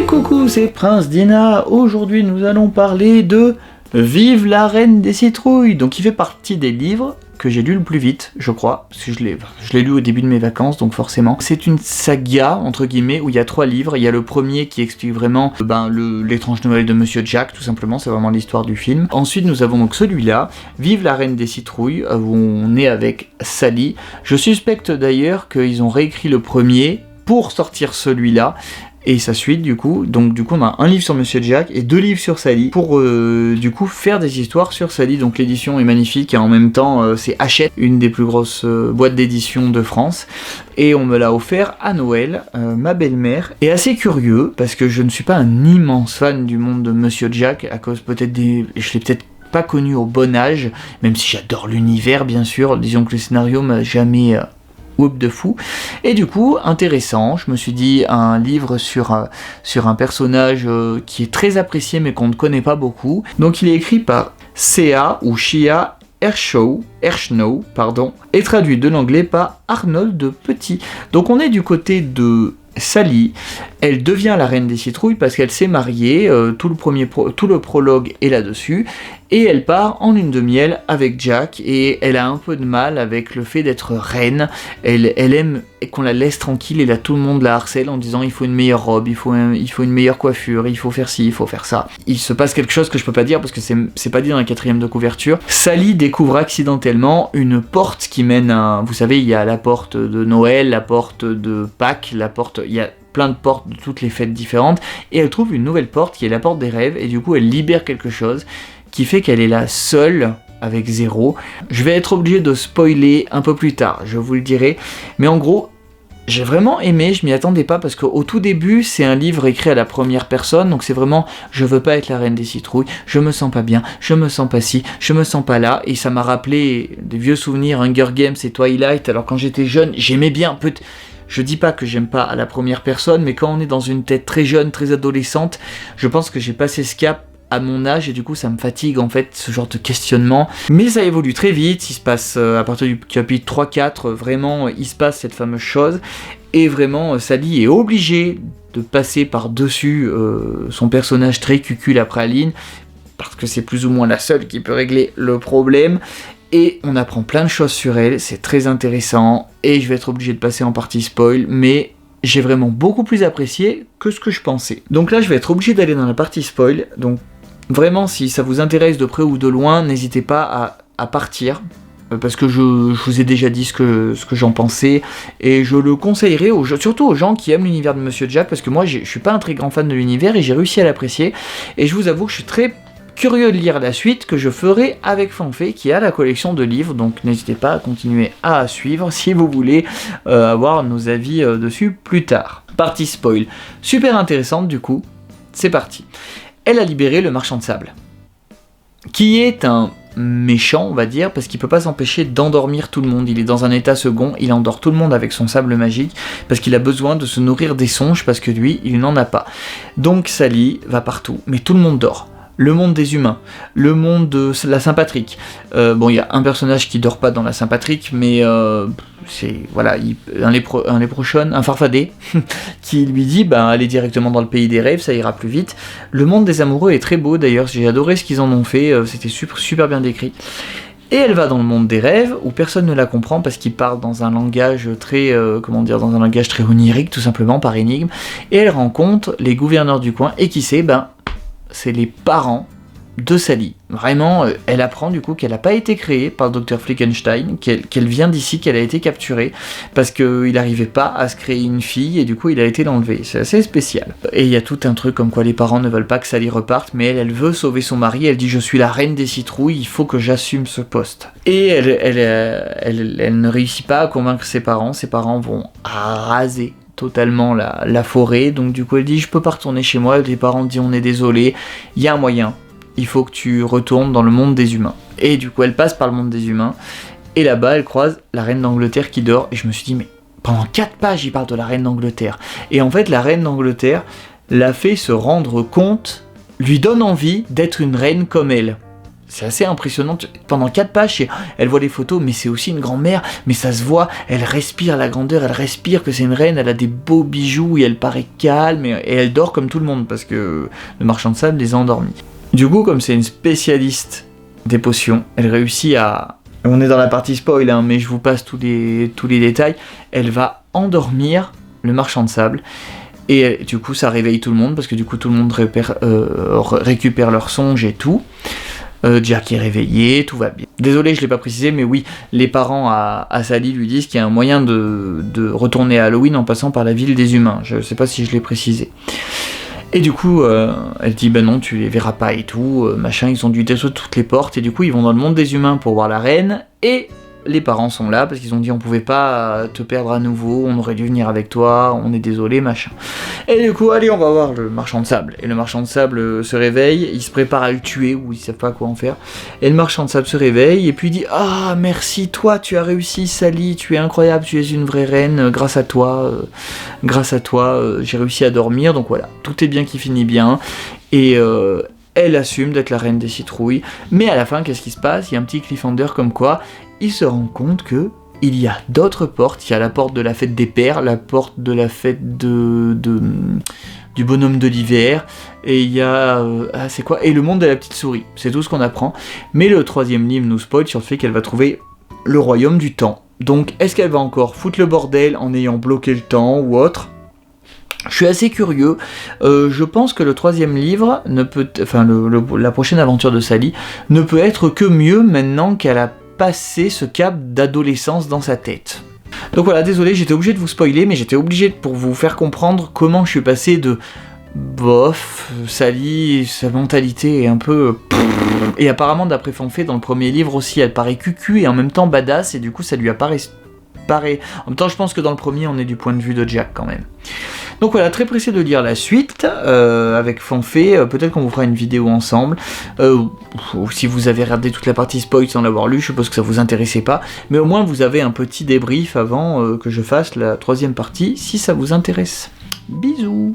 Coucou, c'est Prince Dina. Aujourd'hui, nous allons parler de Vive la Reine des Citrouilles. Donc, il fait partie des livres que j'ai lu le plus vite, je crois, parce que je l'ai lu au début de mes vacances, donc forcément. C'est une saga, entre guillemets, où il y a 3 livres. Il y a le premier qui explique vraiment l'étrange Noël de Monsieur Jack, tout simplement, c'est vraiment l'histoire du film. Ensuite, nous avons donc celui-là, Vive la Reine des Citrouilles, où on est avec Sally. Je suspecte d'ailleurs qu'ils ont réécrit le premier pour sortir celui-là, et sa suite du coup. Donc du coup on a un livre sur Monsieur Jack et 2 livres sur Sally pour du coup faire des histoires sur Sally. Donc l'édition est magnifique et en même temps c'est Hachette, une des plus grosses boîtes d'édition de France, et on me l'a offert à Noël. Ma belle-mère est assez curieux parce que je ne suis pas un immense fan du monde de Monsieur Jack à cause peut-être je l'ai peut-être pas connu au bon âge, même si j'adore l'univers bien sûr. Disons que le scénario m'a jamais whoop de fou, et du coup intéressant. Je me suis dit un livre sur un personnage qui est très apprécié mais qu'on ne connaît pas beaucoup. Donc il est écrit par Shea Ershnow, et traduit de l'anglais par Arnold Petit. Donc on est du côté de Sally. Elle devient la reine des citrouilles parce qu'elle s'est mariée, tout le prologue est là-dessus, et elle part en lune de miel avec Jack, et elle a un peu de mal avec le fait d'être reine. Elle aime qu'on la laisse tranquille, et là tout le monde la harcèle en disant il faut une meilleure robe, il faut une meilleure coiffure, il faut faire ci, il faut faire ça. Il se passe quelque chose que je peux pas dire parce que c'est pas dit dans la 4e de couverture. Sally découvre accidentellement une porte qui mène à... Vous savez, il y a la porte de Noël, la porte de Pâques, il y a plein de portes de toutes les fêtes différentes, et elle trouve une nouvelle porte qui est la porte des rêves, et du coup elle libère quelque chose qui fait qu'elle est là seule avec Zéro. Je vais être obligé de spoiler un peu plus tard, je vous le dirai, mais en gros j'ai vraiment aimé, je m'y attendais pas parce qu'au tout début c'est un livre écrit à la première personne, donc c'est vraiment je veux pas être la reine des citrouilles, je me sens pas bien, je me sens pas ci, je me sens pas là, et ça m'a rappelé des vieux souvenirs Hunger Games et Twilight. Alors quand j'étais jeune j'aimais bien, je dis pas que j'aime pas à la première personne, mais quand on est dans une tête très jeune, très adolescente, je pense que j'ai passé ce cap à mon âge, et du coup ça me fatigue en fait, ce genre de questionnement. Mais ça évolue très vite, il se passe à partir du chapitre 3-4, vraiment il se passe cette fameuse chose, et vraiment Sally est obligée de passer par-dessus son personnage très cucul à praline, parce que c'est plus ou moins la seule qui peut régler le problème. Et on apprend plein de choses sur elle, c'est très intéressant, et je vais être obligé de passer en partie spoil, mais j'ai vraiment beaucoup plus apprécié que ce que je pensais. Donc là je vais être obligé d'aller dans la partie spoil, donc vraiment si ça vous intéresse de près ou de loin, n'hésitez pas à partir, parce que je vous ai déjà dit ce que j'en pensais, et je le conseillerais surtout aux gens qui aiment l'univers de Monsieur Jack, parce que moi je suis pas un très grand fan de l'univers, et j'ai réussi à l'apprécier, et je vous avoue que je suis très curieux de lire la suite que je ferai avec Fanfait qui a la collection de livres, donc n'hésitez pas à continuer à suivre si vous voulez avoir nos avis dessus plus tard. Partie spoil, super intéressante du coup, c'est parti. Elle a libéré le marchand de sable, qui est un méchant on va dire, parce qu'il peut pas s'empêcher d'endormir tout le monde, il est dans un état second, il endort tout le monde avec son sable magique, parce qu'il a besoin de se nourrir des songes, parce que lui il n'en a pas. Donc Sally va partout, mais tout le monde dort. Le monde des humains, le monde de la Saint-Patrick. Il y a un personnage qui dort pas dans la Saint-Patrick, mais c'est voilà, un léprochaune, un farfadet, qui lui dit allez directement dans le pays des rêves, ça ira plus vite. Le monde des amoureux est très beau d'ailleurs, j'ai adoré ce qu'ils en ont fait, c'était super bien décrit. Et elle va dans le monde des rêves, où personne ne la comprend parce qu'il parle dans un langage très, dans un langage très onirique, tout simplement, par énigme. Et elle rencontre les gouverneurs du coin, et qui sait, c'est les parents de Sally. Vraiment, elle apprend du coup qu'elle n'a pas été créée par le Dr Flickenstein, qu'elle vient d'ici, qu'elle a été capturée, parce qu'il n'arrivait pas à se créer une fille, et du coup il a été enlevé. C'est assez spécial. Et il y a tout un truc comme quoi les parents ne veulent pas que Sally reparte, mais elle veut sauver son mari, elle dit je suis la reine des citrouilles, il faut que j'assume ce poste. Et elle ne réussit pas à convaincre ses parents vont raser totalement la forêt, donc du coup elle dit je peux pas retourner chez moi, les parents disent on est désolé, il y a un moyen, il faut que tu retournes dans le monde des humains. Et du coup elle passe par le monde des humains, et là-bas elle croise la reine d'Angleterre qui dort, et je me suis dit mais pendant 4 pages il parle de la reine d'Angleterre, et en fait la reine d'Angleterre l'a fait se rendre compte, lui donne envie d'être une reine comme elle. c'est assez impressionnant. Pendant 4 pages, elle voit les photos, mais c'est aussi une grand-mère, mais ça se voit, elle respire la grandeur, elle respire que c'est une reine, elle a des beaux bijoux, et elle paraît calme, et elle dort comme tout le monde, parce que le marchand de sable les a endormis. Du coup, comme c'est une spécialiste des potions, elle réussit à... On est dans la partie spoil, hein, mais je vous passe tous les détails. Elle va endormir le marchand de sable, et du coup ça réveille tout le monde, parce que du coup tout le monde récupère leurs songes et tout. Jack est réveillé, tout va bien. Désolé, je l'ai pas précisé, mais oui, les parents à Sally lui disent qu'il y a un moyen de retourner à Halloween en passant par la ville des humains. Je sais pas si je l'ai précisé. Et du coup, elle dit bah non, tu les verras pas et tout, machin, ils ont dû détruire toutes les portes, et du coup ils vont dans le monde des humains pour voir la reine, et les parents sont là parce qu'ils ont dit on pouvait pas te perdre à nouveau, on aurait dû venir avec toi, on est désolé, machin. Et du coup, allez, on va voir le marchand de sable. Et le marchand de sable se réveille, il se prépare à le tuer, ou ils savent pas quoi en faire. Et le marchand de sable se réveille, et puis il dit ah merci, toi tu as réussi Sally, tu es incroyable, tu es une vraie reine, grâce à toi, j'ai réussi à dormir, donc voilà, tout est bien qui finit bien. Et elle assume d'être la reine des citrouilles, mais à la fin, qu'est-ce qui se passe? Il y a un petit cliffhanger comme quoi il se rend compte que il y a d'autres portes. Il y a la porte de la fête des pères, la porte de la fête du bonhomme de l'hiver, et il y a... c'est quoi? Et le monde de la petite souris. C'est tout ce qu'on apprend. Mais le 3e livre nous spoil sur le fait qu'elle va trouver le royaume du temps. Donc, est-ce qu'elle va encore foutre le bordel en ayant bloqué le temps ou autre? Je suis assez curieux. Je pense que le 3e livre ne peut... Enfin, la prochaine aventure de Sally ne peut être que mieux maintenant qu'elle a passé ce cap d'adolescence dans sa tête. Donc voilà, désolé, j'étais obligé de vous spoiler, mais j'étais obligé pour vous faire comprendre comment je suis passé de bof, Sally, sa mentalité est un peu... Et apparemment, d'après Fanfé, dans le premier livre aussi, elle paraît cucu et en même temps badass, et du coup ça lui apparaît... En même temps, je pense que dans le premier, on est du point de vue de Jack quand même. Donc voilà, très pressé de lire la suite, avec Fanfé, peut-être qu'on vous fera une vidéo ensemble, ou si vous avez regardé toute la partie spoil sans l'avoir lu, je suppose que ça vous intéressait pas, mais au moins vous avez un petit débrief avant que je fasse la 3e partie, si ça vous intéresse. Bisous.